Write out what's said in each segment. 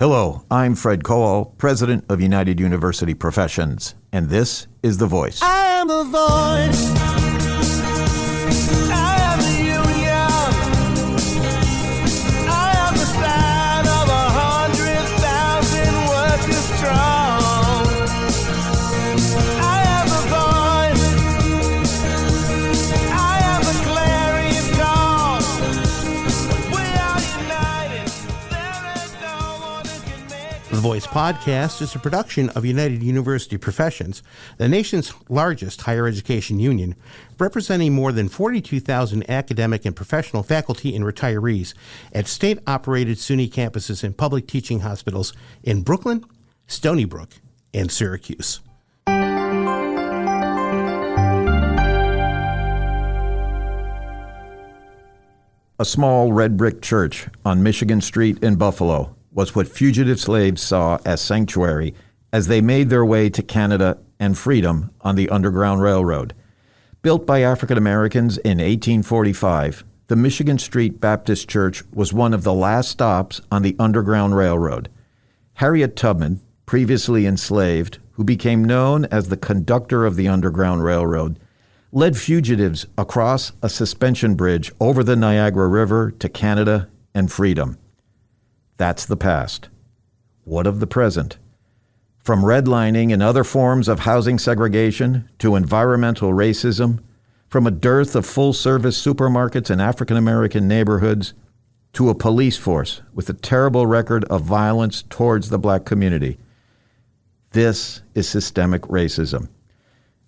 Hello, I'm Fred Kowal, President of United University Professions, and this is The Voice. I am the voice. I am the union. I am the sign of 100,000 workers strong. I am the voice. I am the clarion call. We are united. There is no one who can make The Voice podcast is a production of United University Professions, the nation's largest higher education union, representing more than 42,000 academic and professional faculty and retirees at state-operated SUNY campuses and public teaching hospitals in Brooklyn, Stony Brook, and Syracuse. A small red brick church on Michigan Street in Buffalo was what fugitive slaves saw as sanctuary as they made their way to Canada and freedom on the Underground Railroad. Built by African Americans in 1845, the Michigan Street Baptist Church was one of the last stops on the Underground Railroad. Harriet Tubman, previously enslaved, who became known as the conductor of the Underground Railroad, led fugitives across a suspension bridge over the Niagara River to Canada and freedom. That's the past. What of the present? From redlining and other forms of housing segregation to environmental racism, from a dearth of full-service supermarkets in African-American neighborhoods to a police force with a terrible record of violence towards the black community. This is systemic racism.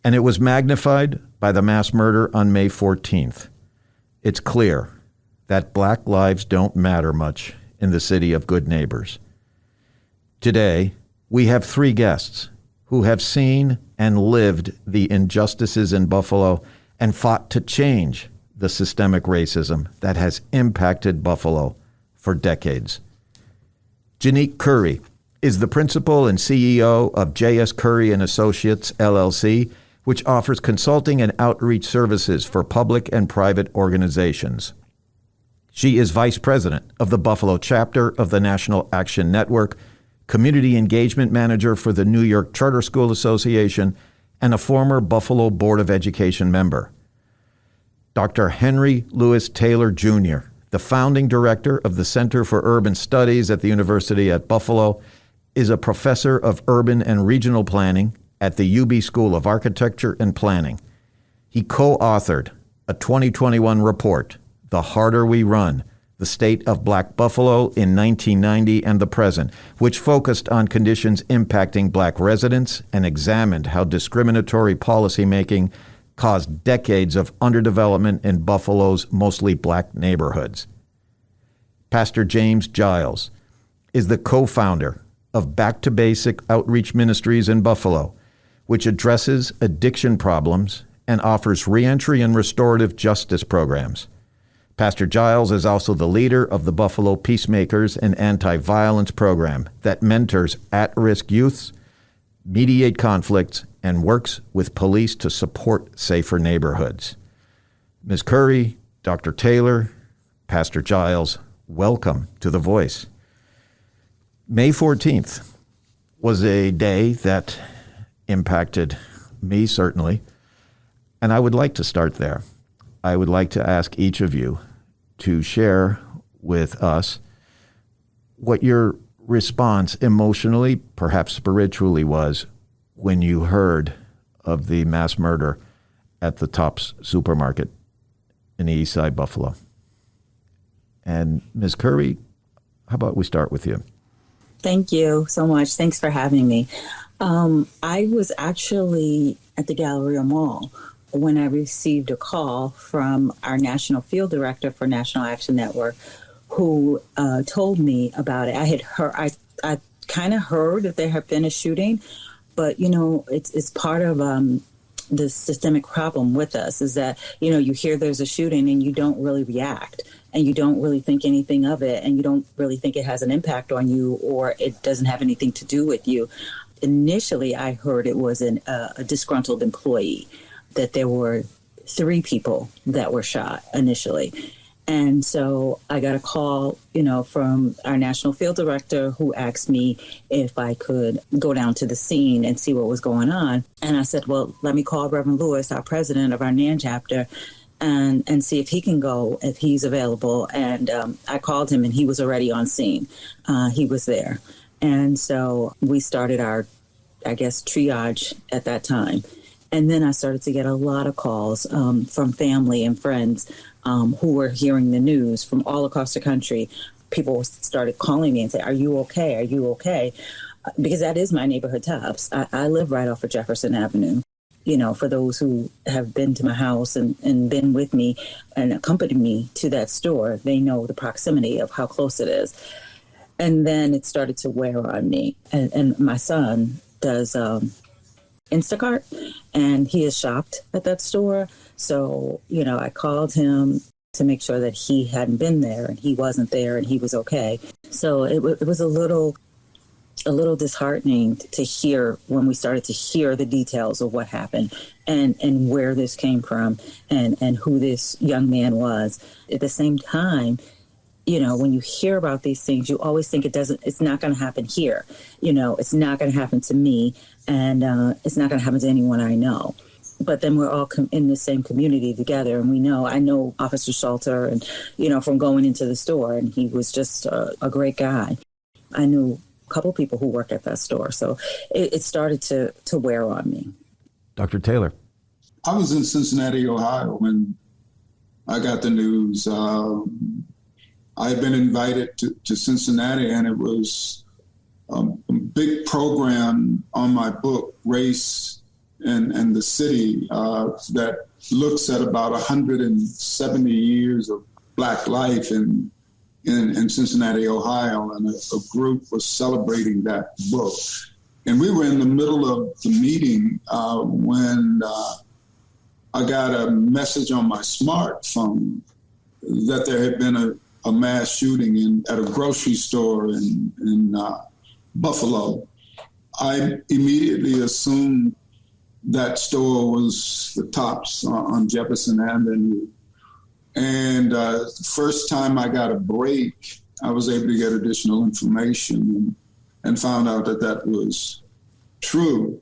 And it was magnified by the mass murder on May 14th. It's clear that black lives don't matter much in the city of good neighbors. Today, we have three guests who have seen and lived the injustices in Buffalo and fought to change the systemic racism that has impacted Buffalo for decades. Janique Curry is the principal and CEO of J.S. Curry and Associates, LLC, which offers consulting and outreach services for public and private organizations. She is vice president of the Buffalo chapter of the National Action Network, community engagement manager for the New York Charter School Association, and a former Buffalo Board of Education member. Dr. Henry Louis Taylor, Jr., the founding director of the Center for Urban Studies at the University at Buffalo, is a professor of urban and regional planning at the UB School of Architecture and Planning. He co-authored a 2021 report, The Harder We Run, the State of Black Buffalo in 1990 and the Present, which focused on conditions impacting black residents and examined how discriminatory policymaking caused decades of underdevelopment in Buffalo's mostly black neighborhoods. Pastor James Giles is the co-founder of Back to Basic Outreach Ministries in Buffalo, which addresses addiction problems and offers reentry and restorative justice programs. Pastor Giles is also the leader of the Buffalo Peacemakers and Anti-Violence program that mentors at-risk youths, mediate conflicts, and works with police to support safer neighborhoods. Ms. Curry, Dr. Taylor, Pastor Giles, welcome to The Voice. May 14th was a day that impacted me, certainly, and I would like to start there. I would like to ask each of you to share with us what your response emotionally, perhaps spiritually, was when you heard of the mass murder at the Tops supermarket in the East Side Buffalo. And Ms. Curry, how about we start with you? Thank you so much. Thanks for having me. I was actually at the Galleria Mall when I received a call from our national field director for National Action Network, who told me about it. I had heard, I kind of heard that there had been a shooting, but it's part of the systemic problem with us is that you hear there's a shooting and you don't really react and you don't really think anything of it and you don't really think it has an impact on you or it doesn't have anything to do with you. Initially, I heard it was a disgruntled employee, that there were 3 people that were shot initially. And so I got a call, from our national field director who asked me if I could go down to the scene and see what was going on. And I said, well, let me call Reverend Lewis, our president of our NAN chapter, and see if he can go, if he's available. And I called him, and he was already on scene. He was there. And so we started our, triage at that time. And then I started to get a lot of calls from family and friends who were hearing the news from all across the country. People started calling me and say, are you okay? Are you okay? Because that is my neighborhood Tops. I live right off of Jefferson Avenue. For those who have been to my house and been with me and accompanied me to that store, they know the proximity of how close it is. And then it started to wear on me. And my son does Instacart, and he is shopped at that store. So, I called him to make sure that he hadn't been there, and he wasn't there, and he was okay. So it was a little disheartening to hear when we started to hear the details of what happened and where this came from and who this young man was. At the same time, when you hear about these things, you always think it's not going to happen here. It's not going to happen to me, and it's not going to happen to anyone I know. But then we're all in the same community together, and I know Officer Salter, and, from going into the store, and he was just a great guy. I knew a couple people who worked at that store, so it started to wear on me. Dr. Taylor. I was in Cincinnati, Ohio, when I got the news. I had been invited to Cincinnati, and it was a big program on my book, Race and the City, that looks at about 170 years of Black life in Cincinnati, Ohio, and a group was celebrating that book. And we were in the middle of the meeting when I got a message on my smartphone that there had been a mass shooting at a grocery store in Buffalo. I immediately assumed that store was the Tops on Jefferson Avenue. And first time I got a break, I was able to get additional information and found out that was true.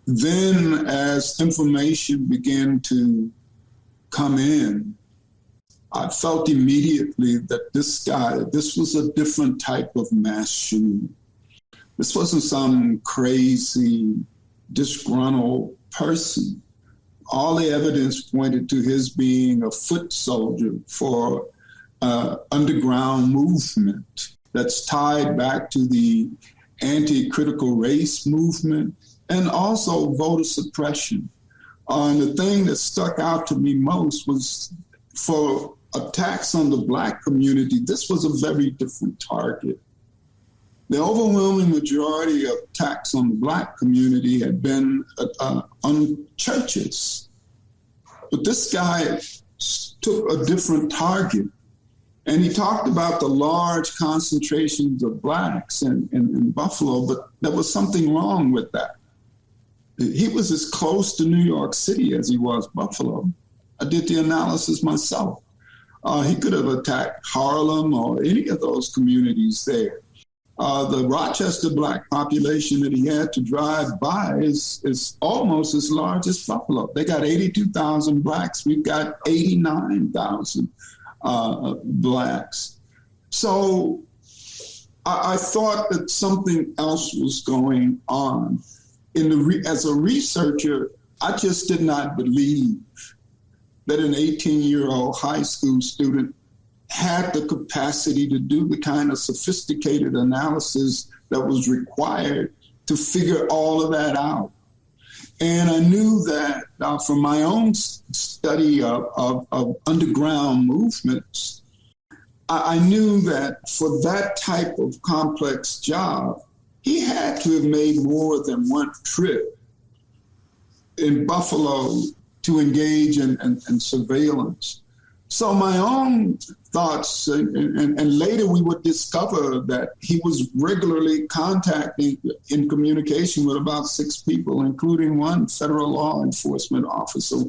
Then as information began to come in, I felt immediately that this was a different type of mass shooting. This wasn't some crazy, disgruntled person. All the evidence pointed to his being a foot soldier for an underground movement that's tied back to the anti-critical race movement and also voter suppression. And the thing that stuck out to me most was for attacks on the Black community, this was a very different target. The overwhelming majority of attacks on the Black community had been on churches. But this guy took a different target. And he talked about the large concentrations of Blacks in Buffalo, but there was something wrong with that. He was as close to New York City as he was Buffalo. I did the analysis myself. He could have attacked Harlem or any of those communities there. The Rochester Black population that he had to drive by is almost as large as Buffalo. They got 82,000 Blacks. We've got 89,000 Blacks. So I thought that something else was going on. As a researcher, I just did not believe that an 18-year-old high school student had the capacity to do the kind of sophisticated analysis that was required to figure all of that out. And I knew that from my own study of underground movements, I knew that for that type of complex job, he had to have made more than one trip in Buffalo to engage in surveillance. So my own thoughts, and later we would discover that he was regularly contacting, in communication with about 6 people, including one federal law enforcement officer.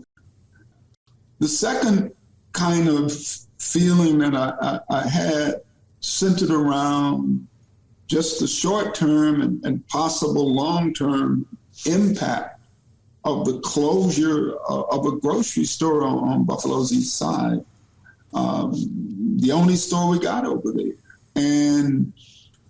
The second kind of feeling that I had centered around just the short-term and possible long-term impact of the closure of a grocery store on Buffalo's east side. The only store we got over there. And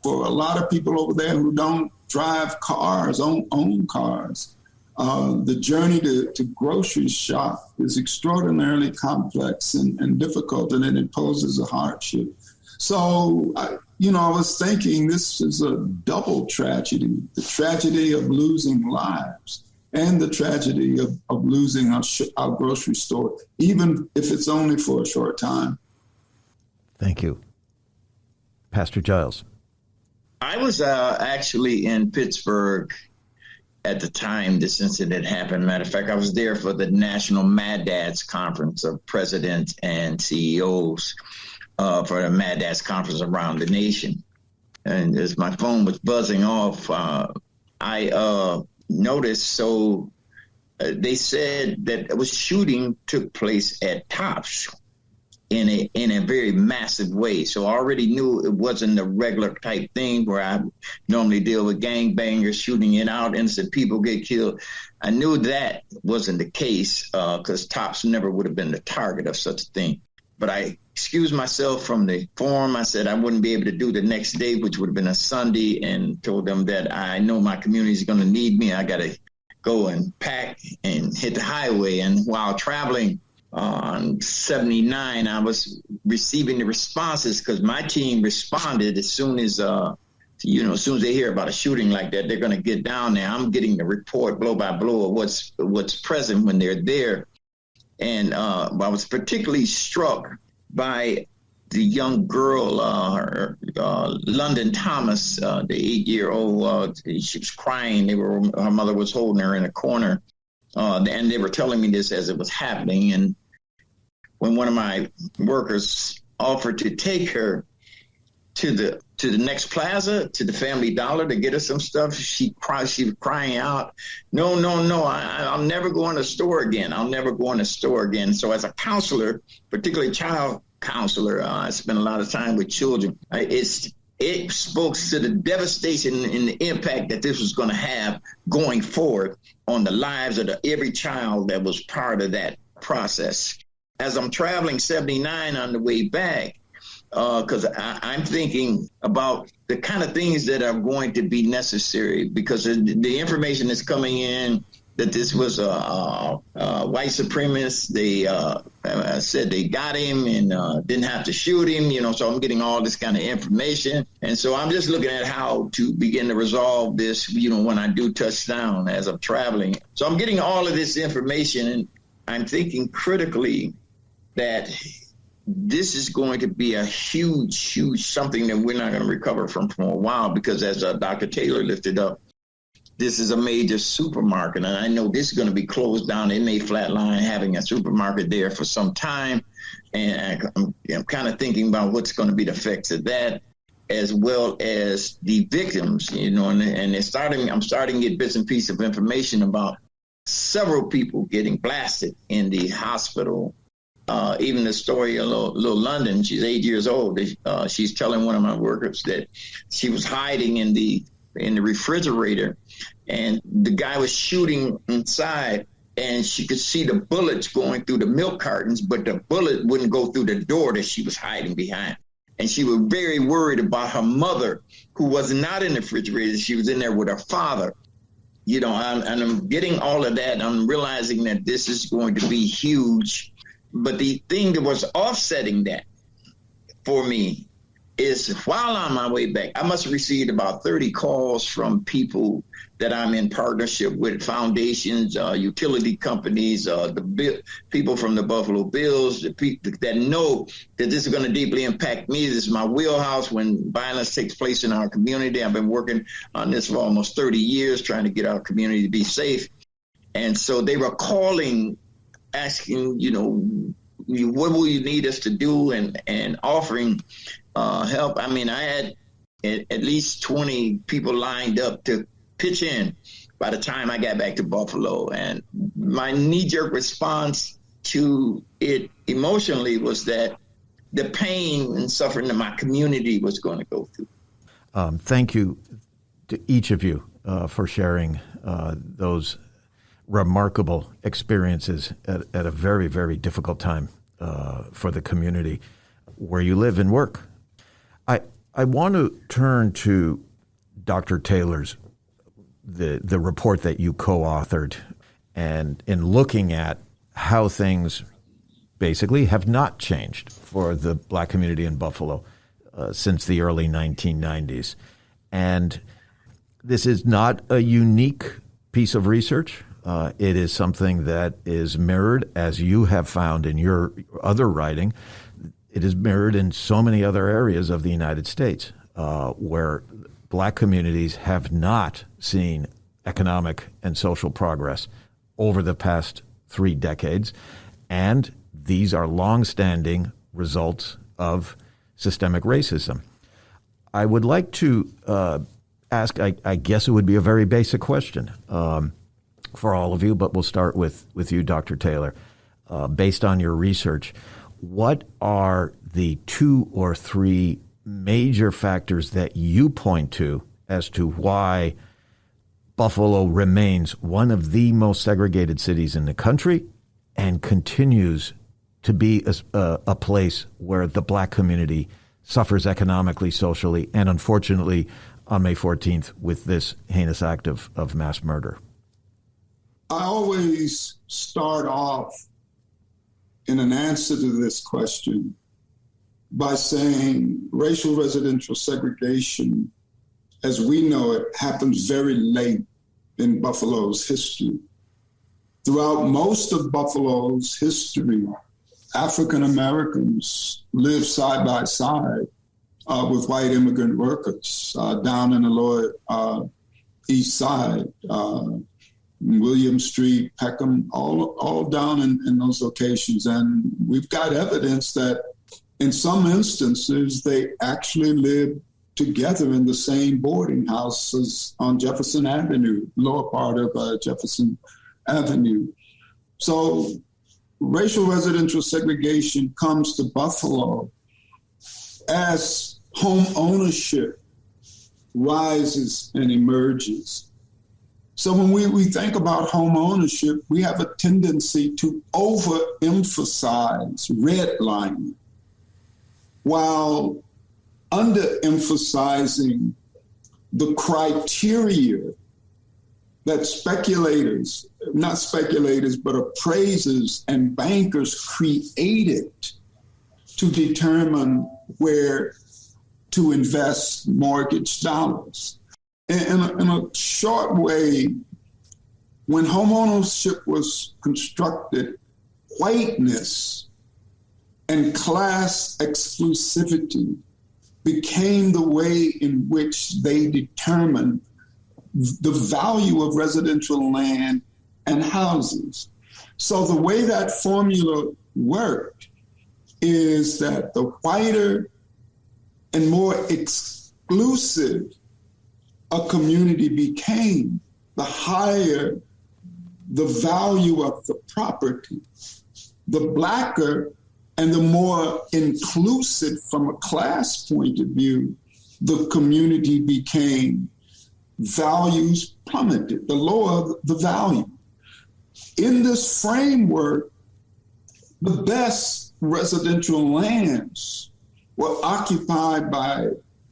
for a lot of people over there who don't drive cars, own cars, the journey to grocery shop is extraordinarily complex and difficult, and it imposes a hardship. So, I was thinking this is a double tragedy, the tragedy of losing lives and the tragedy of losing our grocery store, even if it's only for a short time. Thank you. Pastor Giles. I was actually in Pittsburgh at the time this incident happened. Matter of fact, I was there for the National Mad Dads Conference of presidents and CEOs for the Mad Dads Conference around the nation. And as my phone was buzzing off, I noticed, they said that a shooting took place at Tops in a very massive way. So I already knew it wasn't a regular type thing where I normally deal with gangbangers shooting it out, innocent people get killed. I knew that wasn't the case because Tops never would have been the target of such a thing. But I excused myself from the forum. I said I wouldn't be able to do the next day, which would have been a Sunday, and told them that I know my community is going to need me. I got to go and pack and hit the highway. And while traveling on 79, I was receiving the responses because my team responded as soon as, as soon as they hear about a shooting like that, they're going to get down there. I'm getting the report blow by blow of what's present when they're there. And I was particularly struck by the young girl, London Thomas, the 8-year-old. She was crying. Her mother was holding her in a corner, and they were telling me this as it was happening. And when one of my workers offered to take her to the next plaza, to the Family Dollar to get her some stuff, she was crying out, no, I'll never go in a store again. I'll never go in a store again. So as a counselor, particularly child counselor, I spent a lot of time with children. It spoke to the devastation and the impact that this was going to have going forward on the lives of every child that was part of that process. As I'm traveling 79 on the way back, because I'm thinking about the kind of things that are going to be necessary, because the information that's coming in that this was a white supremacist. They said they got him and didn't have to shoot him, so I'm getting all this kind of information. And so I'm just looking at how to begin to resolve this, when I do touch down as I'm traveling. So I'm getting all of this information, and I'm thinking critically that this is going to be a huge something that we're not going to recover from for a while, because as Dr. Taylor lifted up, this is a major supermarket, and I know this is going to be closed down. It may flatline having a supermarket there for some time, and I'm kind of thinking about what's going to be the effects of that, as well as the victims, and I'm starting to get bits and pieces of information about several people getting blasted in the hospital. Even the story of little London, she's 8 years old. She's telling one of my workers that she was hiding in the refrigerator, and the guy was shooting inside, and she could see the bullets going through the milk cartons, but the bullet wouldn't go through the door that she was hiding behind. And she was very worried about her mother, who was not in the refrigerator. She was in there with her father. And I'm getting all of that. I'm realizing that this is going to be huge. But the thing that was offsetting that for me is, while on my way back, I must have received about 30 calls from people that I'm in partnership with, foundations, utility companies, the people from the Buffalo Bills, the people that know that this is going to deeply impact me. This is my wheelhouse when violence takes place in our community. I've been working on this for almost 30 years, trying to get our community to be safe. And so they were calling, asking, what will you need us to do, and offering help. I mean, I had at least 20 people lined up to pitch in by the time I got back to Buffalo. And my knee-jerk response to it emotionally was that the pain and suffering that my community was going to go through. Thank you to each of you for sharing those remarkable experiences at a very, very difficult time for the community where you live and work. I want to turn to Dr. Taylor's the report that you co-authored, and in looking at how things basically have not changed for the Black community in Buffalo since the early 1990s. And this is not a unique piece of research. It is something that is mirrored, as you have found in your other writing. It is mirrored in so many other areas of the United States where Black communities have not seen economic and social progress over the past 3 decades. And these are longstanding results of systemic racism. I would like to ask, I guess it would be a very basic question for all of you, but we'll start with you, Dr. Taylor. Based on your research, what are the 2 or 3 major factors that you point to as to why Buffalo remains one of the most segregated cities in the country and continues to be a place where the Black community suffers economically, socially, and unfortunately on May 14th with this heinous act of mass murder? I always start off in an answer to this question by saying racial residential segregation, as we know it, happens very late in Buffalo's history. Throughout most of Buffalo's history, African Americans lived side by side with white immigrant workers down in the Lower East Side, William Street, Peckham, all down in those locations. And we've got evidence that in some instances, they actually lived together in the same boarding houses on Jefferson Avenue, lower part of Jefferson Avenue. So racial residential segregation comes to Buffalo as home ownership rises and emerges. So when we think about home ownership, we have a tendency to overemphasize redlining while underemphasizing the criteria that speculators, not speculators, but appraisers and bankers created to determine where to invest mortgage dollars. In a short way, when homeownership was constructed, whiteness and class exclusivity became the way in which they determined the value of residential land and houses. So the way that formula worked is that the whiter and more exclusive a community became, the higher the value of the property. The Blacker and the more inclusive from a class point of view, the community became, values plummeted, the lower the value. In this framework, the best residential lands were occupied by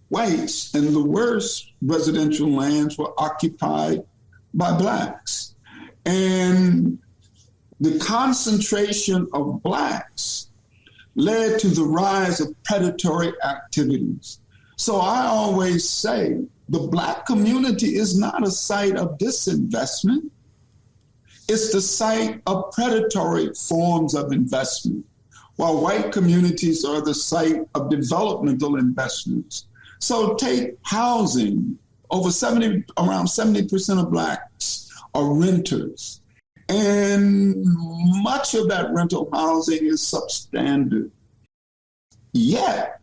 whites, and the worst residential lands were occupied by Blacks. And the concentration of Blacks led to the rise of predatory activities. So I always say the Black community is not a site of disinvestment. It's the site of predatory forms of investment, while white communities are the site of developmental investments. So take housing. Around 70% of Blacks are renters. And much of that rental housing is substandard. Yet,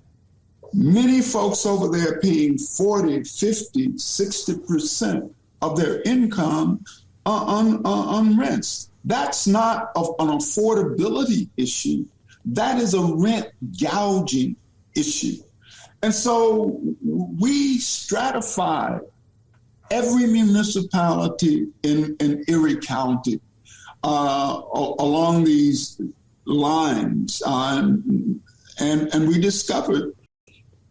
many folks over there paying 40, 50, 60% of their income on rents. That's not an affordability issue. That is a rent gouging issue. And so we stratified every municipality in Erie County along these lines. And we discovered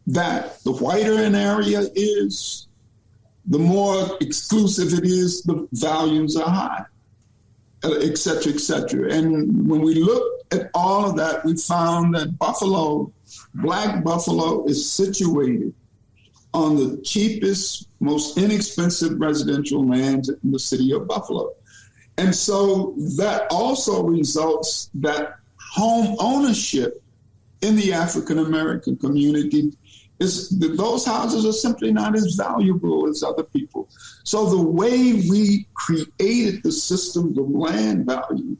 that the whiter an area is, the more exclusive it is, the values are high, et cetera, et cetera. And when we looked at all of that, we found that Buffalo, Black Buffalo, is situated on the cheapest, most inexpensive residential land in the city of Buffalo. And so that also results that home ownership in the African-American community is, those houses are simply not as valuable as other people. So the way we created the systems of land value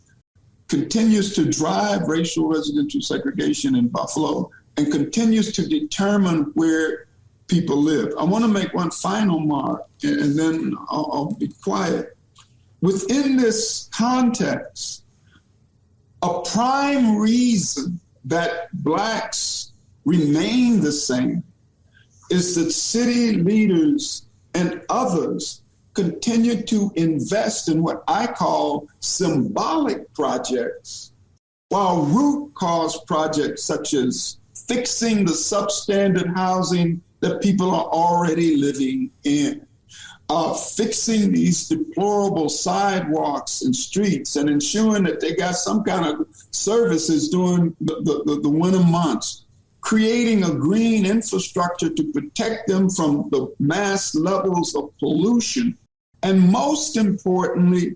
continues to drive racial residential segregation in Buffalo and continues to determine where people live. I want to make one final mark, and then I'll be quiet. Within this context, a prime reason that Blacks remain the same is that city leaders and others continue to invest in what I call symbolic projects, while root cause projects such as fixing the substandard housing that people are already living in, fixing these deplorable sidewalks and streets and ensuring that they got some kind of services during the winter months, creating a green infrastructure to protect them from the mass levels of pollution, and most importantly,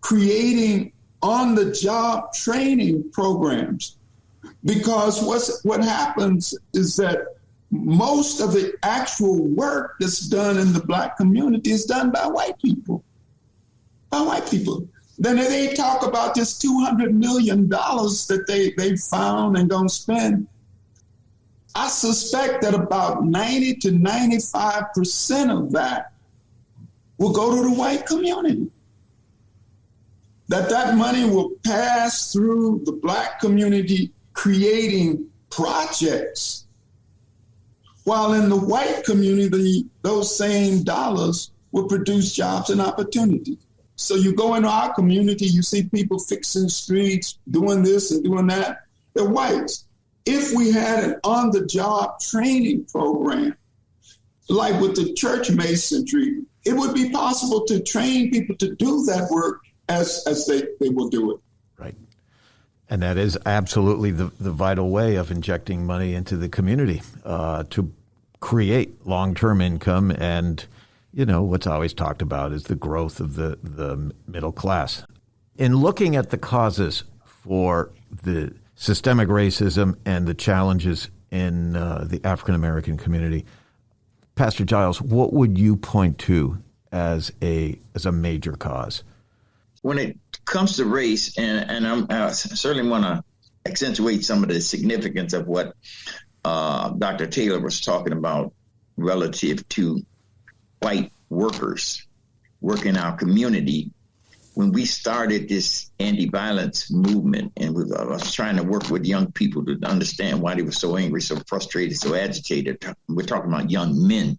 creating on-the-job training programs. Because what happens is that most of the actual work that's done in the Black community is done by white people. Then they talk about this $200 million that they found and gonna spend. I suspect that about 90 to 95% of that will go to the white community. That money will pass through the Black community creating projects, while in the white community, those same dollars will produce jobs and opportunity. So you go into our community, you see people fixing streets, doing this and doing that. They're whites. If we had an on-the-job training program, like with the church masonry, it would be possible to train people to do that work as they will do it. Right. And that is absolutely the vital way of injecting money into the community to create long-term income. And, you know, what's always talked about is the growth of the middle class. In looking at the causes for the systemic racism and the challenges in the African-American community, Pastor Giles, what would you point to as a major cause? When it comes to race, and I certainly want to accentuate some of the significance of what Dr. Taylor was talking about relative to white workers working our community. When we started this anti-violence movement, and I was trying to work with young people to understand why they were so angry, so frustrated, so agitated. We're talking about young men.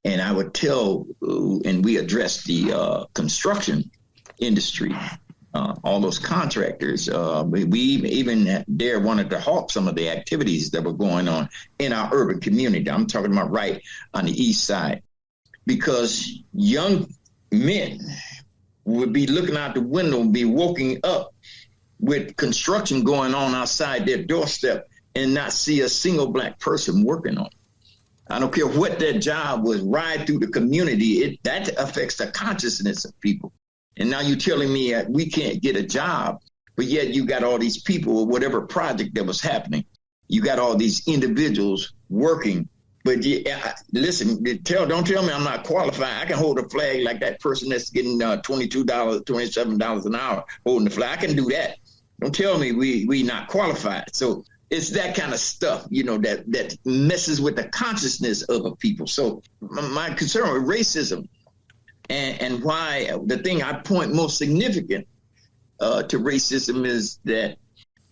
And I would tell, and we addressed the construction industry, all those contractors. We even there wanted to halt some of the activities that were going on in our urban community. I'm talking about right on the east side, because young men would be looking out the window and be woken up with construction going on outside their doorstep and not see a single Black person working on it. I don't care what their job was, ride through the community. That affects the consciousness of people. And now you're telling me that we can't get a job, but yet you got all these people or whatever project that was happening. You got all these individuals working. But listen, don't tell me I'm not qualified. I can hold a flag like that person that's getting $22, $27 an hour holding the flag. I can do that. Don't tell me we not qualified. So it's that kind of stuff, you know, that messes with the consciousness of a people. So my concern with racism and why the thing I point most significant to racism is that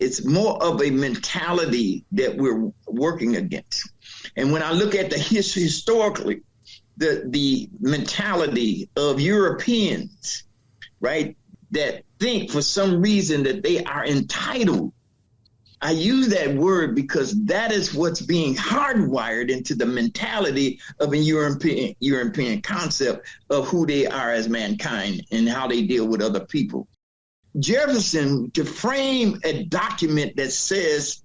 it's more of a mentality that we're working against. And when I look at the historically, the mentality of Europeans, right, that think for some reason that they are entitled. I use that word because that is what's being hardwired into the mentality of a European concept of who they are as mankind and how they deal with other people. Jefferson, to frame a document that says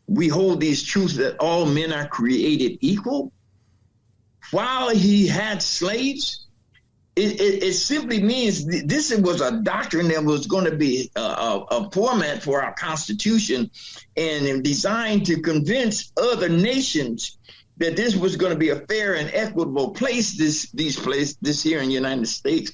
we hold these truths that all men are created equal, while he had slaves, it simply means this was a doctrine that was going to be a format for our Constitution and designed to convince other nations that this was going to be a fair and equitable place, this here in the United States.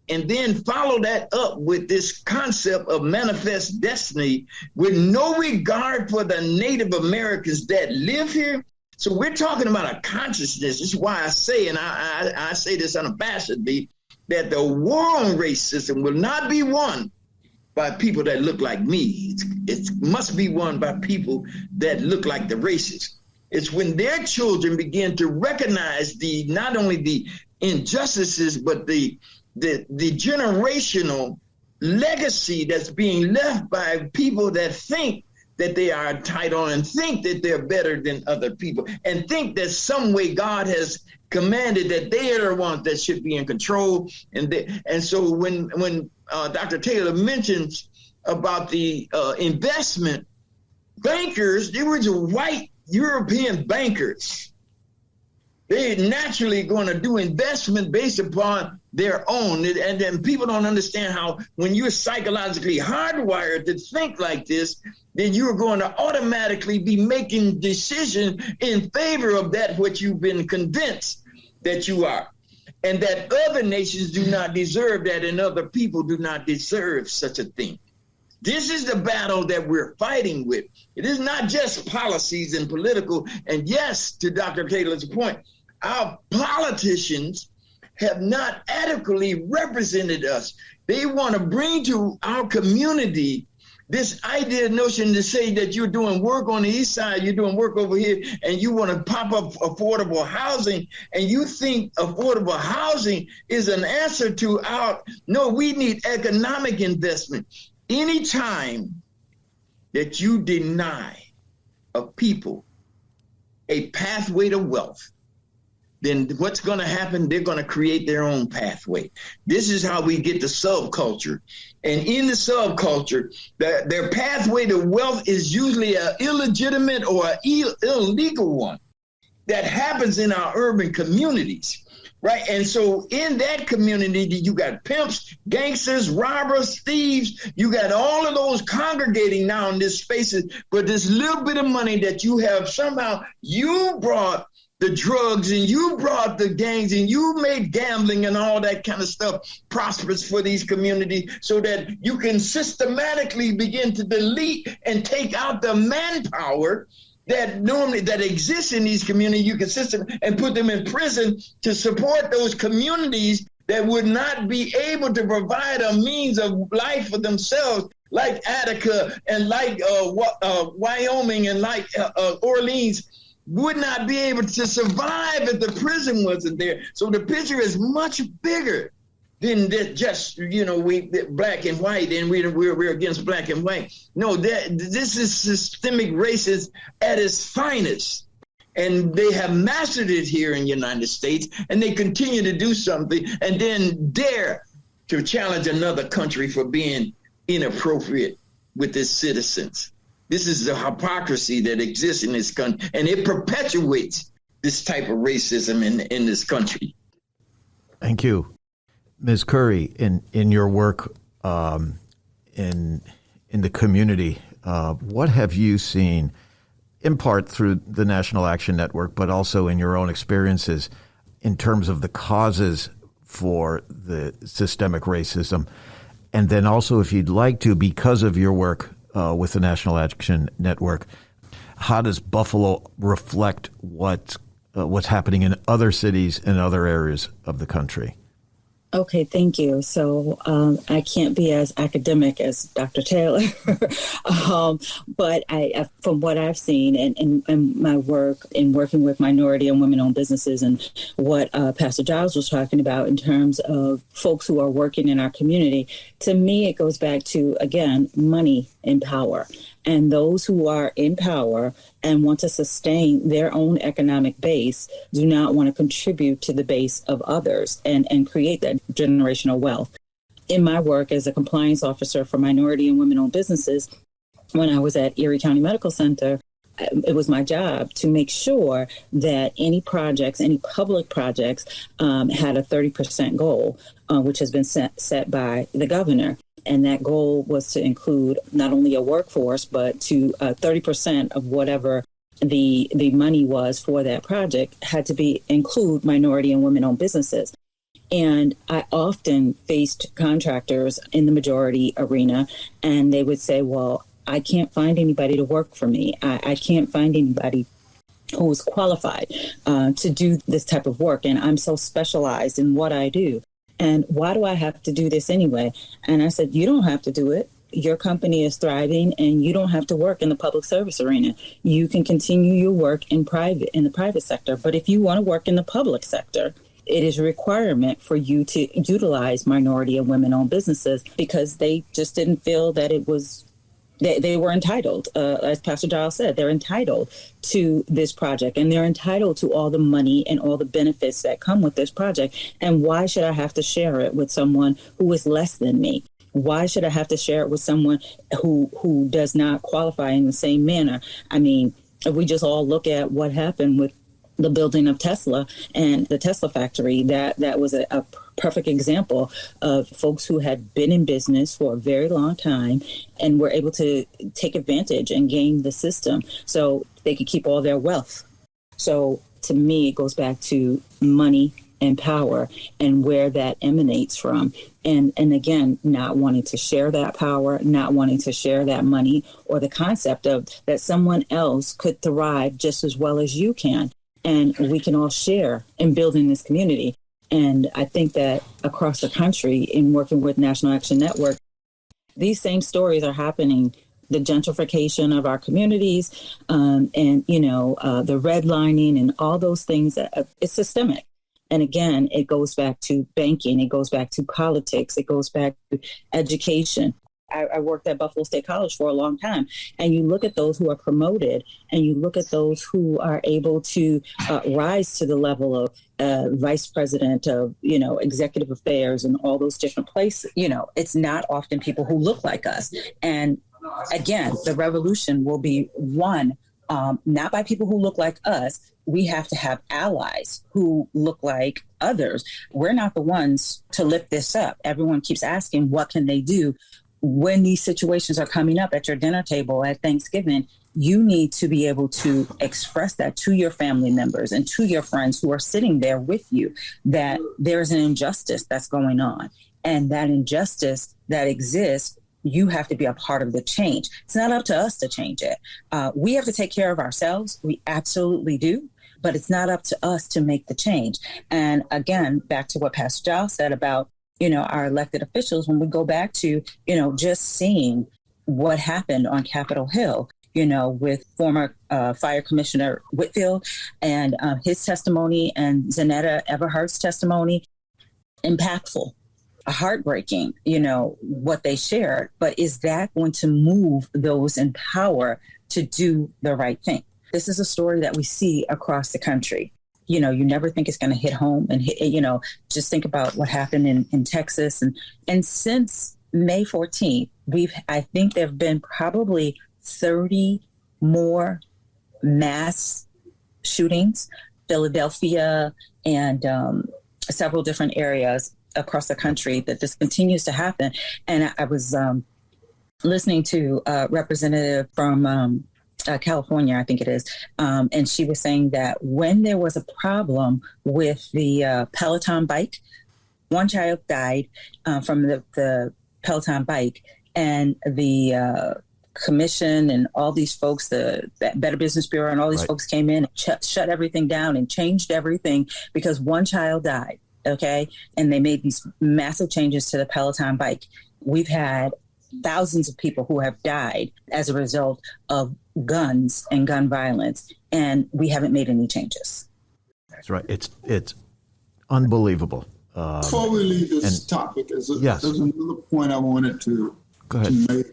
And then follow that up with this concept of manifest destiny with no regard for the Native Americans that live here. So we're talking about a consciousness. This is why I say, and I say this unabashedly, that the war on racism will not be won by people that look like me. It must be won by people that look like the racists. It's when their children begin to recognize not only the injustices, but the generational legacy that's being left by people that think that they are entitled and think that they're better than other people and think that some way God has commanded that they are the ones that should be in control. And so when Dr. Taylor mentions about the investment bankers, they were white European bankers. They're naturally going to do investment based upon their own. And then people don't understand how when you're psychologically hardwired to think like this, then you're going to automatically be making decisions in favor of that which you've been convinced that you are. And that other nations do not deserve that and other people do not deserve such a thing. This is the battle that we're fighting with. It is not just policies and political. And yes, to Dr. Taylor's point, our politicians have not adequately represented us. They want to bring to our community this idea, notion to say that you're doing work on the east side, you're doing work over here, and you want to pop up affordable housing, and you think affordable housing is an answer to no, we need economic investment. Anytime that you deny a people a pathway to wealth, then what's going to happen? They're going to create their own pathway. This is how we get the subculture. And in the subculture, their pathway to wealth is usually an illegitimate or an illegal one that happens in our urban communities, right? And so in that community, you got pimps, gangsters, robbers, thieves. You got all of those congregating now in this spaces. But this little bit of money that you have, somehow you brought the drugs and you brought the gangs and you made gambling and all that kind of stuff prosperous for these communities so that you can systematically begin to delete and take out the manpower that exists in these communities. You can system and put them in prison to support those communities that would not be able to provide a means of life for themselves, like Attica and like Wyoming and like Orleans would not be able to survive if the prison wasn't there. So the picture is much bigger than just, we black and white and we're against black and white. No, this is systemic racism at its finest. And they have mastered it here in the United States, and they continue to do something and then dare to challenge another country for being inappropriate with its citizens. This is the hypocrisy that exists in this country, and it perpetuates this type of racism in this country. Thank you. Ms. Curry, in your work in the community, what have you seen, in part through the National Action Network, but also in your own experiences, in terms of the causes for the systemic racism? And then also, if you'd like to, because of your work with the National Action Network, how does Buffalo reflect what's happening in other cities and other areas of the country? Okay, thank you. So I can't be as academic as Dr. Taylor, but from what I've seen and my work in working with minority and women-owned businesses, and what Pastor Giles was talking about in terms of folks who are working in our community, to me it goes back to, again, money and power. And those who are in power and want to sustain their own economic base do not want to contribute to the base of others and create that generational wealth. In my work as a compliance officer for minority and women-owned businesses, when I was at Erie County Medical Center, it was my job to make sure that any projects, any public projects, had a 30% goal, which has been set by the governor. And that goal was to include not only a workforce, but to 30% of whatever the money was for that project had to include minority and women-owned businesses. And I often faced contractors in the majority arena, and they would say, well, I can't find anybody to work for me. I can't find anybody who is qualified to do this type of work. And I'm so specialized in what I do. And why do I have to do this anyway? And I said, you don't have to do it. Your company is thriving and you don't have to work in the public service arena. You can continue your work in the private sector. But if you want to work in the public sector, it is a requirement for you to utilize minority and women-owned businesses, because they just didn't feel that it was they were entitled, as Pastor Giles said, they're entitled to this project, and they're entitled to all the money and all the benefits that come with this project. And why should I have to share it with someone who is less than me? Why should I have to share it with someone who does not qualify in the same manner? I mean, if we just all look at what happened with the building of Tesla and the Tesla factory, that was a perfect example of folks who had been in business for a very long time and were able to take advantage and game the system so they could keep all their wealth. So to me, it goes back to money and power and where that emanates from. And again, not wanting to share that power, not wanting to share that money, or the concept of that someone else could thrive just as well as you can. And we can all share in building this community. And I think that across the country, in working with National Action Network, these same stories are happening. The gentrification of our communities, and the redlining and all those things. It's systemic. And again, it goes back to banking. It goes back to politics. It goes back to education. I worked at Buffalo State College for a long time, and you look at those who are promoted, and you look at those who are able to rise to the level of vice president of, executive affairs and all those different places. It's not often people who look like us. And again, the revolution will be won not by people who look like us. We have to have allies who look like others. We're not the ones to lift this up. Everyone keeps asking, what can they do? When these situations are coming up at your dinner table at Thanksgiving, you need to be able to express that to your family members and to your friends who are sitting there with you, that there's an injustice that's going on. And that injustice that exists, you have to be a part of the change. It's not up to us to change it. We have to take care of ourselves. We absolutely do. But it's not up to us to make the change. And again, back to what Pastor Giles said about our elected officials, when we go back to, just seeing what happened on Capitol Hill, with former Fire Commissioner Whitfield and his testimony and Zanetta Everhart's testimony, impactful, heartbreaking, what they shared. But is that going to move those in power to do the right thing? This is a story that we see across the country. You never think it's going to hit home and just think about what happened in Texas. And since May 14th, I think there have been probably 30 more mass shootings, Philadelphia and several different areas across the country, that this continues to happen. And I was listening to a representative from California, I think it is. And she was saying that when there was a problem with the Peloton bike, one child died from the Peloton bike, and the commission and all these folks, the Better Business Bureau and all these folks came in and shut everything down and changed everything because one child died. okay? And they made these massive changes to the Peloton bike. We've had thousands of people who have died as a result of guns and gun violence, and we haven't made any changes. That's right. It's unbelievable. Before we leave this topic, there's Yes. another point I wanted to Go ahead. make.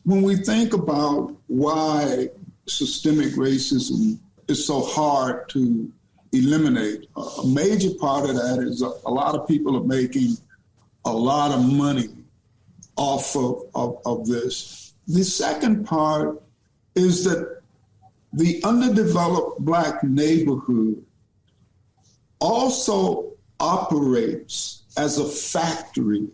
When we think about why systemic racism is so hard to eliminate, a major part of that is a lot of people are making a lot of money off of this. The second part is that the underdeveloped Black neighborhood also operates as a factory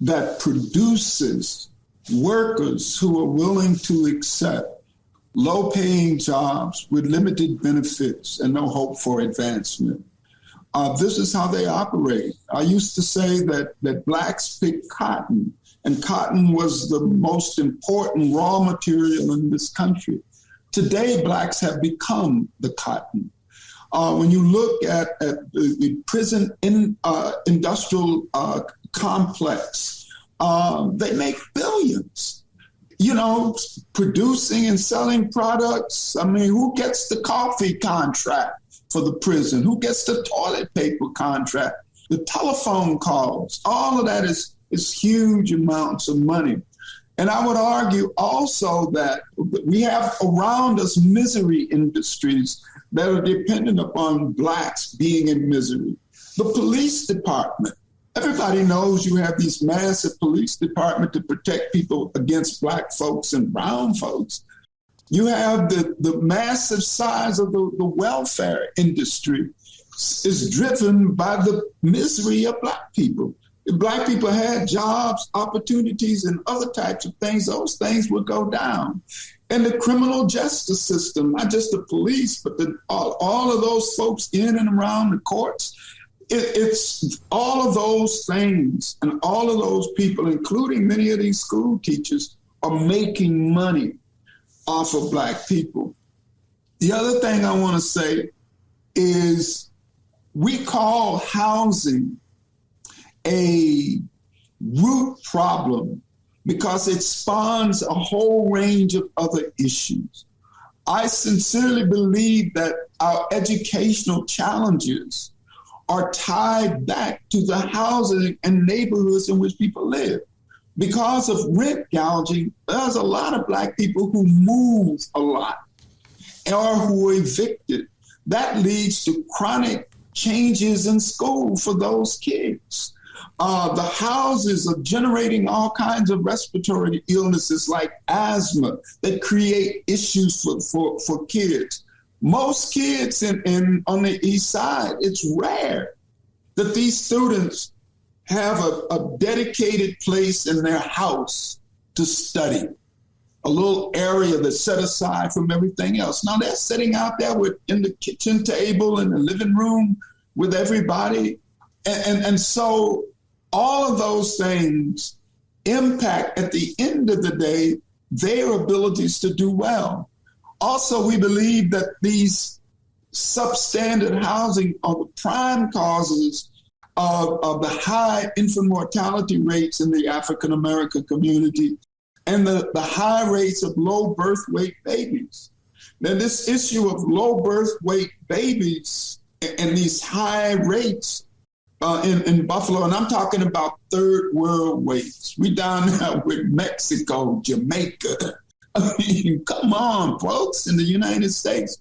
that produces workers who are willing to accept low-paying jobs with limited benefits and no hope for advancement. This is how they operate. I used to say that Blacks pick cotton, and cotton was the most important raw material in this country. Today, Blacks have become the cotton. When you look at the prison industrial complex, they make billions, producing and selling products. I mean, who gets the coffee contract for the prison? Who gets the toilet paper contract? The telephone calls, all of that is huge amounts of money. And I would argue also that we have around us misery industries that are dependent upon Blacks being in misery. The police department. Everybody knows you have these massive police department to protect people against Black folks and brown folks. You have the massive size of the welfare industry is driven by the misery of Black people. If Black people had jobs, opportunities, and other types of things, those things would go down. And the criminal justice system, not just the police, but all of those folks in and around the courts, it's all of those things and all of those people, including many of these school teachers, are making money off of Black people. The other thing I want to say is we call housing a root problem because it spawns a whole range of other issues. I sincerely believe that our educational challenges are tied back to the housing and neighborhoods in which people live. Because of rent gouging, there's a lot of Black people who move a lot or who are evicted. That leads to chronic changes in school for those kids. The houses are generating all kinds of respiratory illnesses like asthma that create issues for kids. Most kids on the East Side, it's rare that these students have a dedicated place in their house to study, a little area that's set aside from everything else. Now they're sitting out there in the kitchen table in the living room with everybody. And so all of those things impact, at the end of the day, their abilities to do well. Also, we believe that these substandard housing are the prime causes of the high infant mortality rates in the African American community and the high rates of low birth weight babies. Now, this issue of low birth weight babies and these high rates in Buffalo, and I'm talking about third world weights. We down there with Mexico, Jamaica. I mean, come on, folks, in the United States.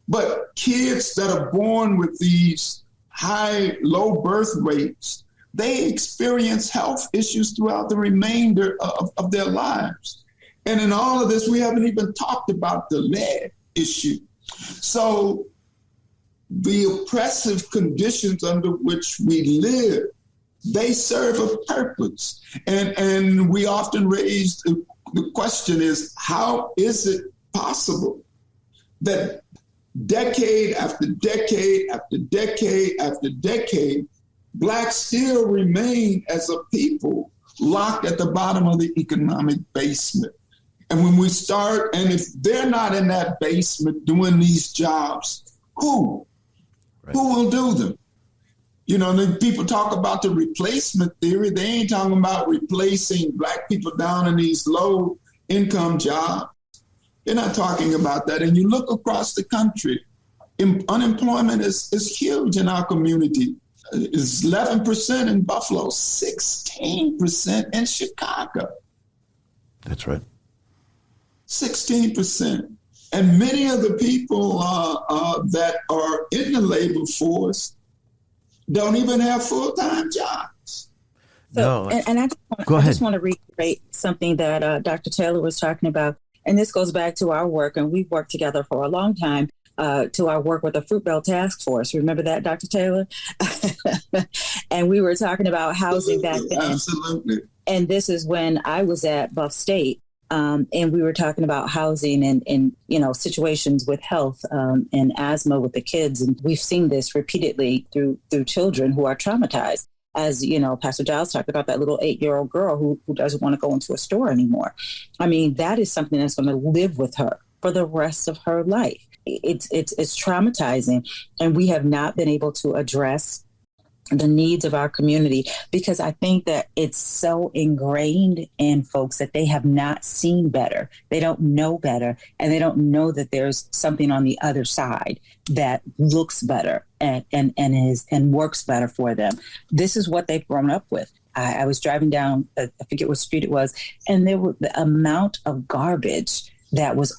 But kids that are born with these low birth rates, they experience health issues throughout the remainder of their lives. And in all of this, we haven't even talked about the lead issue. So the oppressive conditions under which we live, they serve a purpose. And we often raise the question is, how is it possible that decade after decade after decade after decade, Blacks still remain as a people locked at the bottom of the economic basement? And when we start, and if they're not in that basement doing these jobs, who? Right. Who will do them? You know, then people talk about the replacement theory. They ain't talking about replacing Black people down in these low income jobs. They're not talking about that. And you look across the country, unemployment is huge in our community. It's 11% in Buffalo, 16% in Chicago. That's right. 16%. And many of the people that are in the labor force don't even have full-time jobs. So, No. and I Go ahead. just want to reiterate something that Dr. Taylor was talking about. And this goes back to our work, and we've worked together for a long time, to our work with the Fruit Belt Task Force. Remember that, Dr. Taylor? And we were talking about housing back then. Absolutely. And this is when I was at Buff State. And we were talking about housing and you know, situations with health and asthma with the kids. And we've seen this repeatedly through children who are traumatized. As, you know, Pastor Giles talked about that little 8-year-old girl who doesn't want to go into a store anymore. I mean, that is something that's going to live with her for the rest of her life. It's traumatizing. And we have not been able to address the needs of our community because I think that it's so ingrained in folks that they have not seen better. They don't know better, and they don't know that there's something on the other side that looks better and works better for them. This is what they've grown up with. I was driving down, I forget what street it was, and there was the amount of garbage that was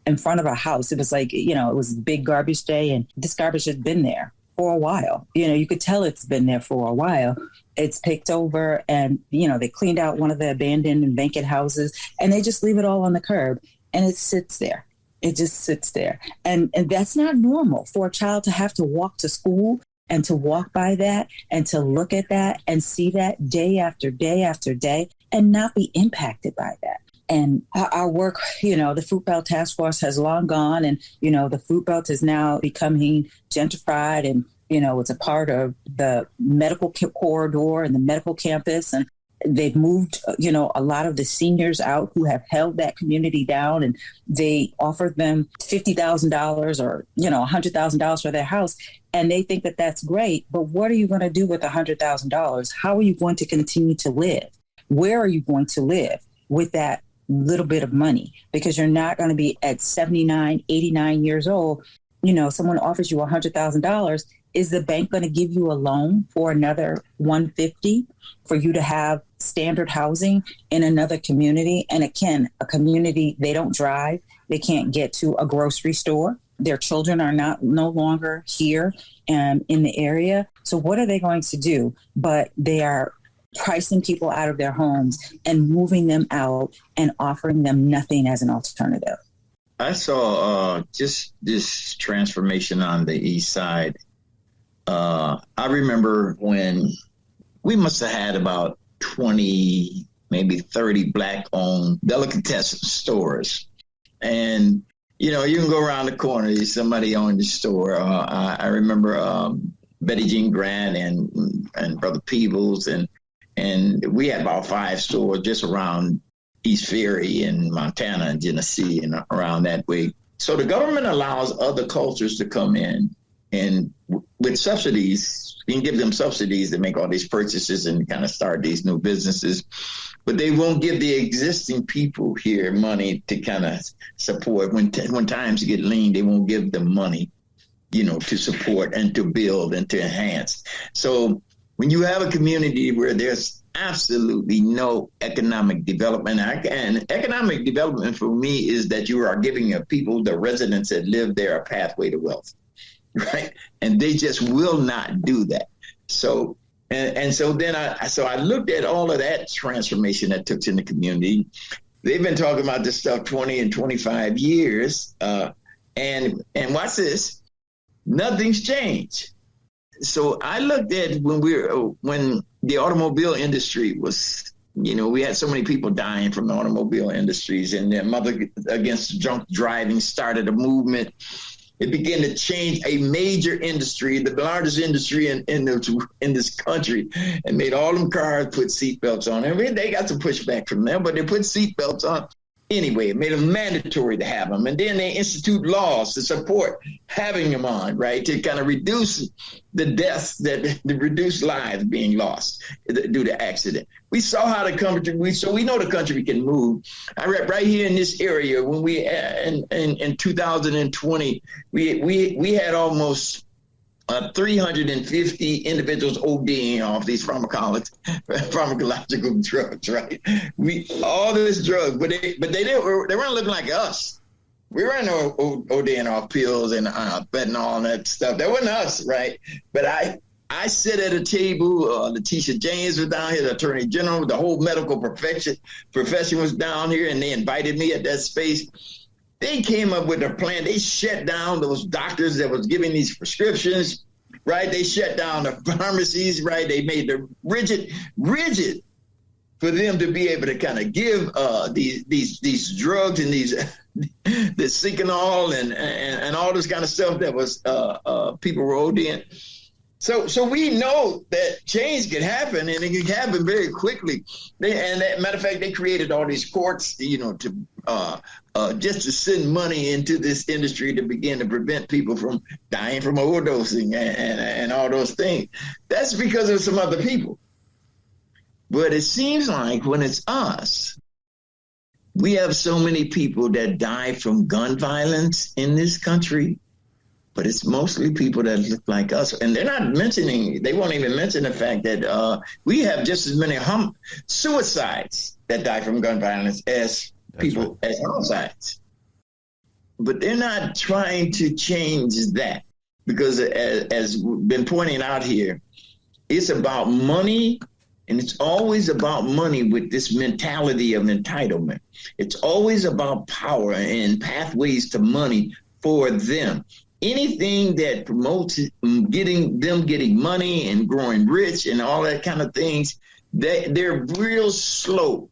in front of our house. It was like, you know, it was big garbage day, and this garbage had been there for a while. You know, you could tell it's been there for a while. It's picked over and, you know, they cleaned out one of the abandoned and vacant houses and they just leave it all on the curb and it sits there. It just sits there. And that's not normal for a child to have to walk to school and to walk by that and to look at that and see that day after day after day and not be impacted by that. And our work, you know, the Fruit Belt Task Force has long gone and, you know, the Fruit Belt is now becoming gentrified and, you know, it's a part of the medical corridor and the medical campus. And they've moved, you know, a lot of the seniors out who have held that community down and they offered them $50,000 or, you know, $100,000 for their house. And they think that that's great. But what are you going to do with $100,000? How are you going to continue to live? Where are you going to live with that little bit of money? Because you're not going to be at 79, 89 years old. You know, someone offers you $100,000. Is the bank going to give you a loan for another $150 for you to have standard housing in another community? And again, a community, they don't drive. They can't get to a grocery store. Their children are no longer here in the area. So what are they going to do? But they are pricing people out of their homes and moving them out and offering them nothing as an alternative. I saw just this transformation on the east side. I remember when we must have had about 20, maybe 30 Black-owned delicatessen stores. And, you know, you can go around the corner, there's somebody owned the store. I remember Betty Jean Grant and Brother Peebles, and we had about 5 stores just around East Ferry in Montana and Genesee and around that way. So the government allows other cultures to come in and with subsidies, you can give them subsidies to make all these purchases and kind of start these new businesses. But they won't give the existing people here money to kind of support. When times get lean, they won't give them money, you know, to support and to build and to enhance. So when you have a community where there's absolutely no economic development, and economic development for me is that you are giving your people, the residents that live there, a pathway to wealth, right? And they just will not do that. So, and so then I looked at all of that transformation that took in the community. They've been talking about this stuff 20 and 25 years. And watch this, nothing's changed. So I looked at when the automobile industry was, you know, we had so many people dying from the automobile industries, and then Mother Against Drunk Driving started a movement. It began to change a major industry, the largest industry in this country, and made all them cars put seatbelts on. I mean, they got some pushback from them, but they put seatbelts on. anyway. It made them mandatory to have them. And then they institute laws to support having them on, right, to kind of reduce the deaths, to reduce lives being lost due to accident. We saw how the country, we know the country can move. I read right here in this area when we, in 2020, we had almost 350 individuals ODing off these pharmacological drugs, right? All this drug, but they weren't looking like us. We weren't ODing off pills and fentanyl and that stuff. That wasn't us, right? But I sit at a table. Letitia James was down here, the Attorney General, the whole medical profession was down here, and they invited me at that space. They came up with a plan. They shut down those doctors that was giving these prescriptions, right? They shut down the pharmacies, right? They made them rigid for them to be able to kind of give these drugs and these the Seconal and all this kind of stuff that was people were ODing. So we know that change can happen, and it can happen very quickly. Matter of fact, they created all these courts, to just to send money into this industry to begin to prevent people from dying from overdosing and all those things. That's because of some other people. But it seems like when it's us, we have so many people that die from gun violence in this country. But it's mostly people that look like us. And they won't even mention the fact that we have just as many suicides that die from gun violence as people as homicides. But they're not trying to change that because as we've been pointing out here, it's about money, and it's always about money with this mentality of entitlement. It's always about power and pathways to money for them. Anything that promotes getting money and growing rich and all that kind of things, they're real slow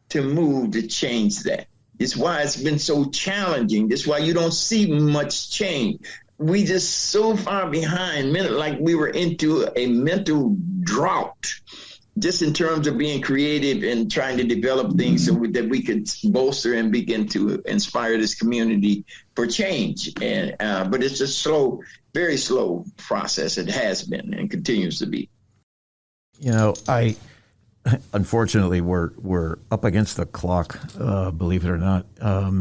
to move to change that. It's why it's been so challenging. That's why you don't see much change. We just so far behind, like we were into a mental drought, just in terms of being creative and trying to develop things so that we could bolster and begin to inspire this community for change. But it's a slow, very slow process. It has been and continues to be. Unfortunately, we're up against the clock, believe it or not.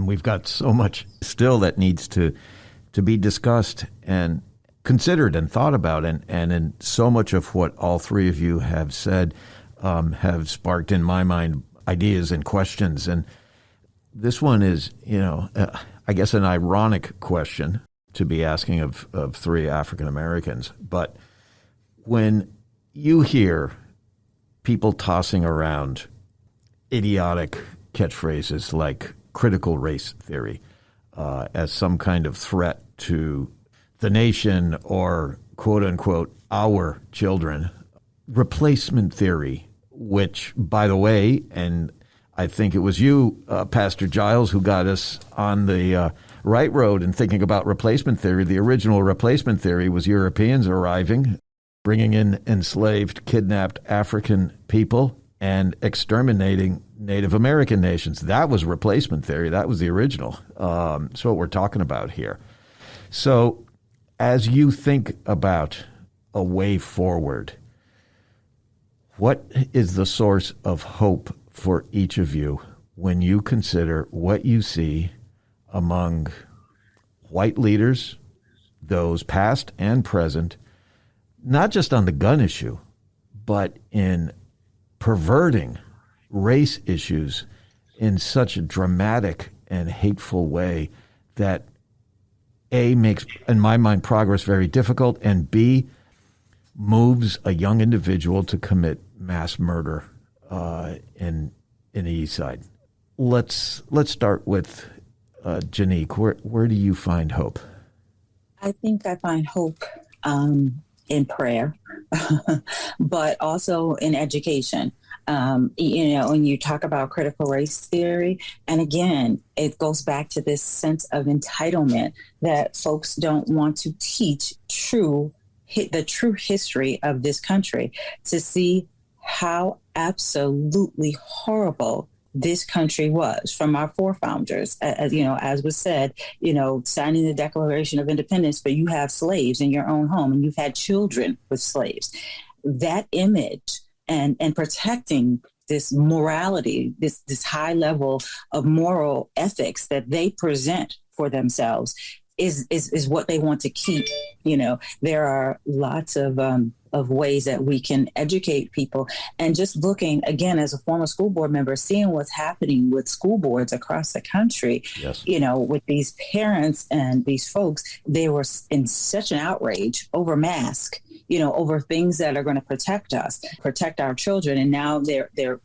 We've got so much still that needs to be discussed and considered and thought about, and in so much of what all three of you have said have sparked in my mind ideas and questions. And this one is, I guess an ironic question to be asking of three African Americans. But when you hear people tossing around idiotic catchphrases like critical race theory as some kind of threat to the nation or, quote unquote, our children, replacement theory, which, by the way, and I think it was you, Pastor Giles, who got us on the right road in thinking about replacement theory. The original replacement theory was Europeans arriving, bringing in enslaved, kidnapped African people and exterminating Native American nations. That was replacement theory. That was the original. That's what we're talking about here. So as you think about a way forward, what is the source of hope for each of you when you consider what you see among white leaders, those past and present, not just on the gun issue, but in perverting race issues in such a dramatic and hateful way that A, makes, in my mind, progress very difficult, and B, moves a young individual to commit mass murder in the East Side. Let's start with Janique. Where do you find hope? I think I find hope in prayer, but also in education. When you talk about critical race theory, and again, it goes back to this sense of entitlement that folks don't want to teach the true history of this country, to see how absolutely horrible this country was from our forefounders, as was said, signing the Declaration of Independence, but you have slaves in your own home and you've had children with slaves. That image and protecting this morality, this high level of moral ethics that they present for themselves is what they want to keep. There are lots of ways that we can educate people. And just looking, again, as a former school board member, seeing what's happening with school boards across the country, Yes. With these parents and these folks, they were in such an outrage over masks, over things that are going to protect us, protect our children. And now they're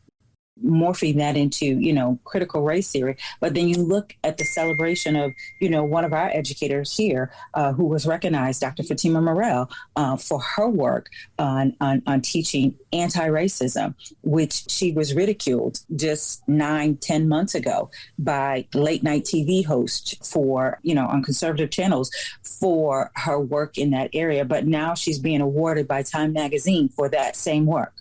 morphing that into, critical race theory. But then you look at the celebration of, one of our educators here who was recognized, Dr. Fatima Morel, for her work on teaching anti-racism, which she was ridiculed just 9-10 months ago by late night TV hosts for, on conservative channels for her work in that area. But now she's being awarded by Time Magazine for that same work.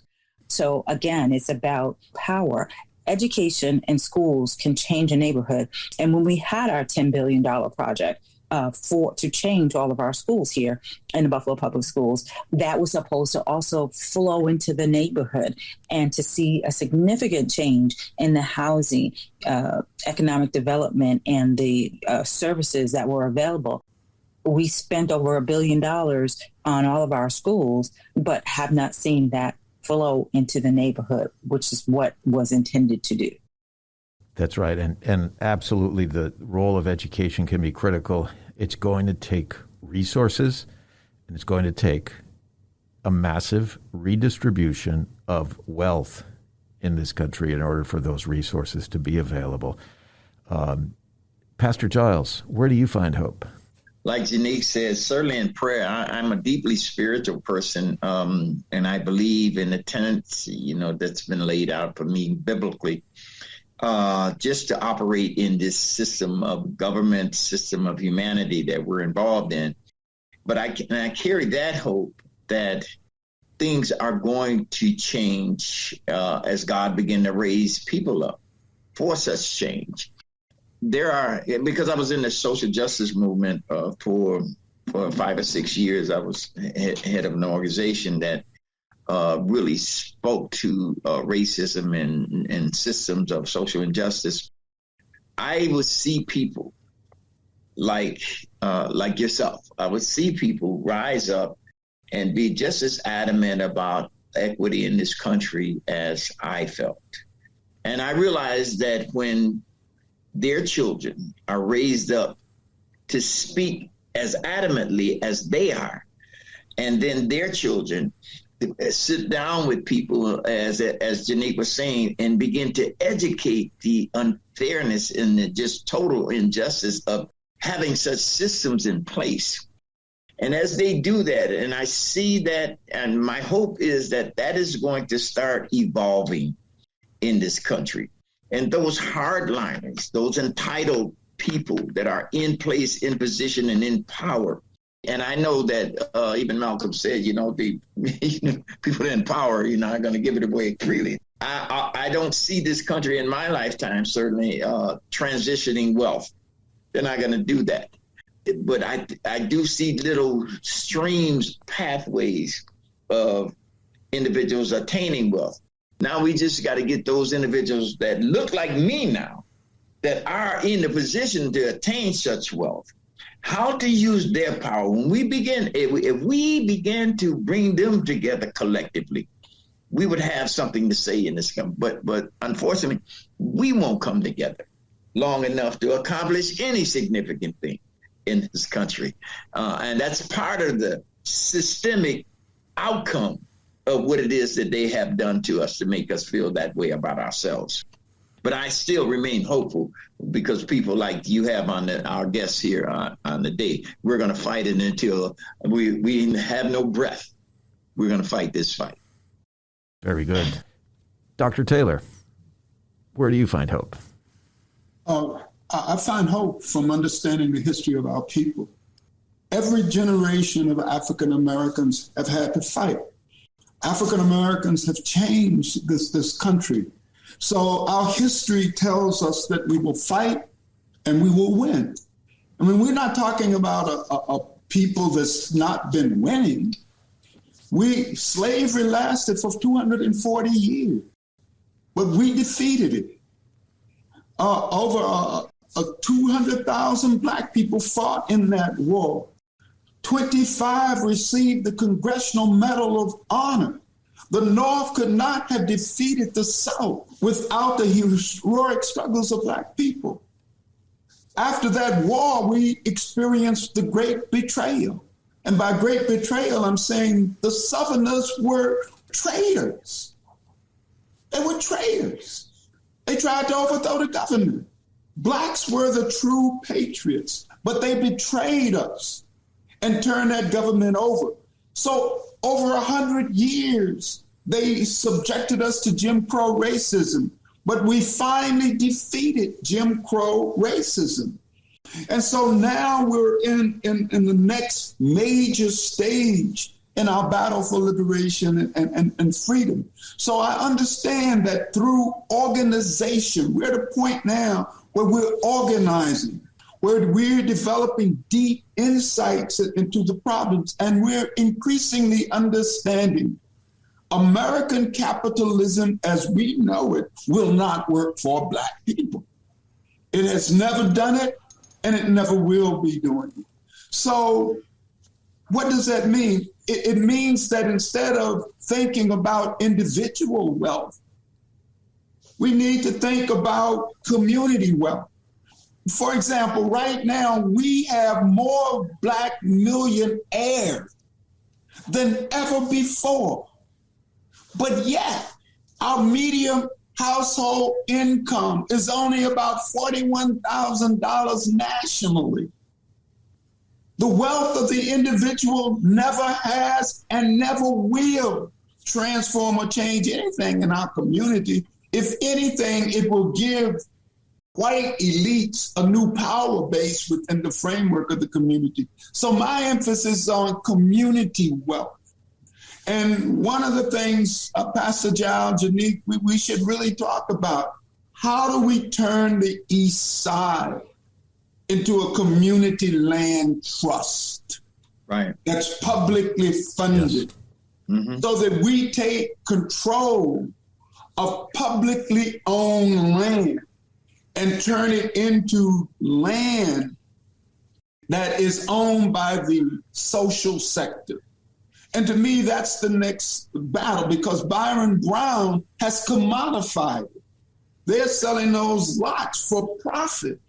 So again, it's about power. Education and schools can change a neighborhood. And when we had our $10 billion project to change all of our schools here in the Buffalo Public Schools, that was supposed to also flow into the neighborhood and to see a significant change in the housing, economic development, and the services that were available. We spent over $1 billion on all of our schools, but have not seen that flow into the neighborhood, which is what was intended to do. That's right. And absolutely the role of education can be critical. It's going to take resources, and it's going to take a massive redistribution of wealth in this country in order for those resources to be available. Pastor Giles, where do you find hope? Like Janique says, certainly in prayer, I'm a deeply spiritual person, and I believe in the tenets, that's been laid out for me biblically, just to operate in this system of government, system of humanity that we're involved in. But I carry that hope that things are going to change as God begin to raise people up for such change. Because I was in the social justice movement for 5 or 6 years, I was head of an organization that really spoke to racism and systems of social injustice. I would see people like yourself. I would see people rise up and be just as adamant about equity in this country as I felt. And I realized that when their children are raised up to speak as adamantly as they are, and then their children sit down with people, as Janique was saying, and begin to educate the unfairness and the just total injustice of having such systems in place. And as they do that, and I see that, and my hope is that is going to start evolving in this country. And those hardliners, those entitled people that are in place, in position, and in power. And I know that even Malcolm said, the people in power, are going to give it away freely. I don't see this country in my lifetime, certainly, transitioning wealth. They're not going to do that. But I do see little streams, pathways of individuals attaining wealth. Now we just got to get those individuals that look like me now, that are in the position to attain such wealth, how to use their power. When we begin, if we begin to bring them together collectively, we would have something to say in this country. But unfortunately, we won't come together long enough to accomplish any significant thing in this country. And that's part of the systemic outcome of what it is that they have done to us to make us feel that way about ourselves. But I still remain hopeful because people like you have on our guests here on the day, we're going to fight it until we have no breath. We're going to fight this fight. Very good. Dr. Taylor, where do you find hope? I find hope from understanding the history of our people. Every generation of African Americans have had to fight. African Americans have changed this country. So our history tells us that we will fight and we will win. I mean, we're not talking about a people that's not been winning. Slavery lasted for 240 years, but we defeated it. Over 200,000 Black people fought in that war. 25 received the Congressional Medal of Honor. The North could not have defeated the South without the heroic struggles of Black people. After that war, we experienced the Great Betrayal. And by Great Betrayal, I'm saying the Southerners were traitors. They were traitors. They tried to overthrow the government. Blacks were the true patriots, but they betrayed us and turned that government over. So over 100 years, they subjected us to Jim Crow racism, but we finally defeated Jim Crow racism. And so now we're in the next major stage in our battle for liberation and freedom. So I understand that through organization, we're at a point now where we're organizing, where we're developing deep insights into the problems, and we're increasingly understanding American capitalism as we know it will not work for Black people. It has never done it, and it never will be doing it. So what does that mean? It means that instead of thinking about individual wealth, we need to think about community wealth. For example, right now, we have more Black millionaires than ever before. But yet, our median household income is only about $41,000 nationally. The wealth of the individual never has and never will transform or change anything in our community. If anything, it will give white elites a new power base within the framework of the community. So my emphasis is on community wealth. And one of the things, Pastor Giles, Janique, we should really talk about, how do we turn the East Side into a community land trust, right? That's publicly funded, yes. Mm-hmm. So that we take control of publicly owned land and turn it into land that is owned by the social sector. And to me, that's the next battle, because Byron Brown has commodified it. They're selling those lots for profit,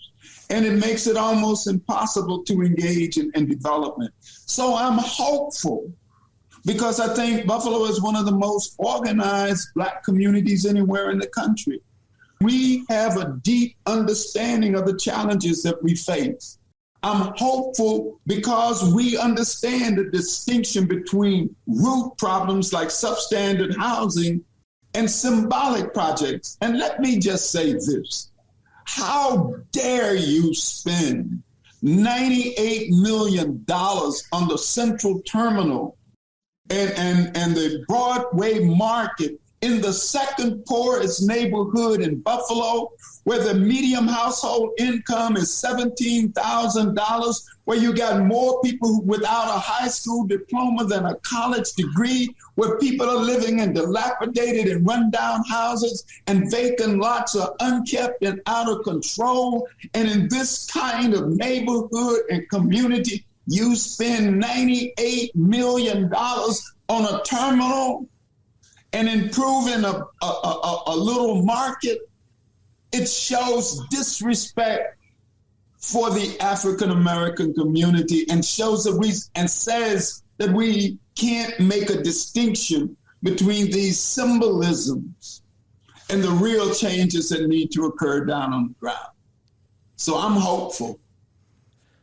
and it makes it almost impossible to engage in development. So I'm hopeful, because I think Buffalo is one of the most organized Black communities anywhere in the country. We have a deep understanding of the challenges that we face. I'm hopeful because we understand the distinction between root problems like substandard housing and symbolic projects. And let me just say this. How dare you spend $98 million on the Central Terminal and the Broadway Market in the second poorest neighborhood in Buffalo, where the median household income is $17,000, where you got more people without a high school diploma than a college degree, where people are living in dilapidated and rundown houses, and vacant lots are unkept and out of control. And in this kind of neighborhood and community, you spend $98 million on a terminal and improving a little market. It shows disrespect for the African-American community and shows that and says that we can't make a distinction between these symbolisms and the real changes that need to occur down on the ground. So I'm hopeful.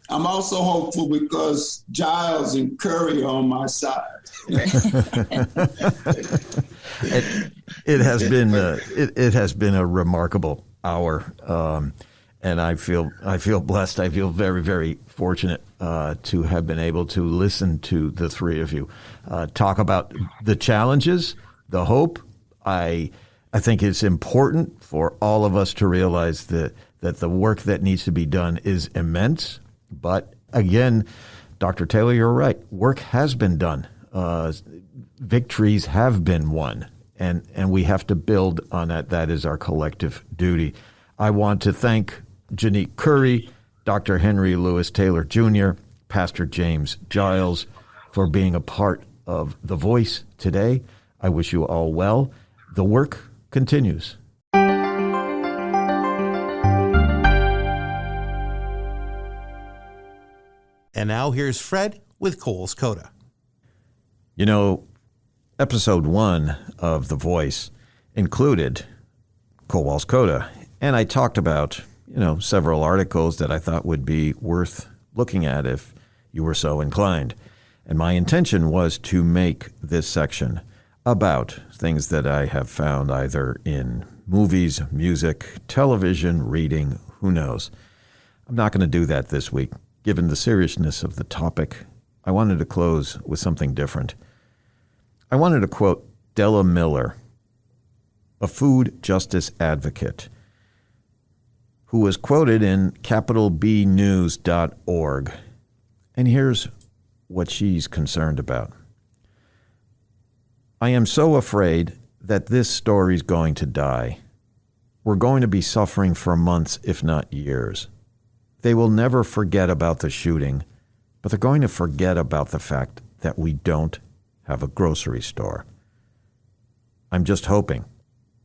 I'm also hopeful because Giles and Curry are on my side. It has been a remarkable hour, and I feel blessed. I feel very, very fortunate to have been able to listen to the three of you talk about the challenges, the hope. I I think it's important for all of us to realize that the work that needs to be done is immense. But again, Dr. Taylor, you're right. Work has been done. Victories have been won, and we have to build on that. That is our collective duty. I want to thank Janique Curry, Dr. Henry Louis Taylor Jr., Pastor James Giles for being a part of The Voice today. I wish you all well. The work continues. And now here's Fred with Kowal's Coda. You know, episode 1 of The Voice included Kowal's Coda, and I talked about, several articles that I thought would be worth looking at if you were so inclined. And my intention was to make this section about things that I have found either in movies, music, television, reading, who knows. I'm not going to do that this week. Given the seriousness of the topic, I wanted to close with something different. I wanted to quote Della Miller, a food justice advocate, who was quoted in capitalbnews.org. And here's what she's concerned about. I am so afraid that this story's going to die. We're going to be suffering for months, if not years. They will never forget about the shooting, but they're going to forget about the fact that we don't have a grocery store. I'm just hoping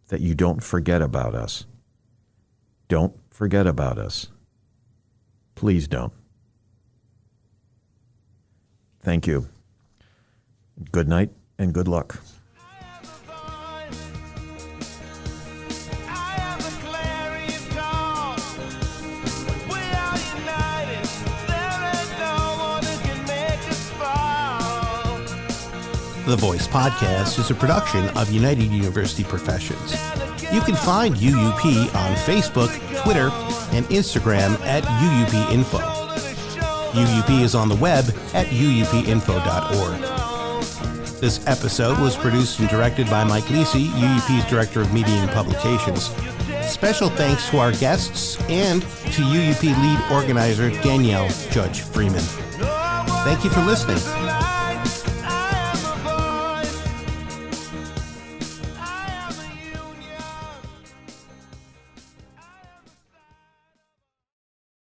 that you don't forget about us. Don't forget about us. Please don't. Thank you. Good night and good luck. The Voice Podcast is a production of United University Professions. You can find UUP on Facebook, Twitter, and Instagram at UUP Info. UUP is on the web at uupinfo.org. This episode was produced and directed by Mike Lisi, UUP's Director of Media and Publications. Special thanks to our guests and to UUP lead organizer Danielle Judge Freeman. Thank you for listening.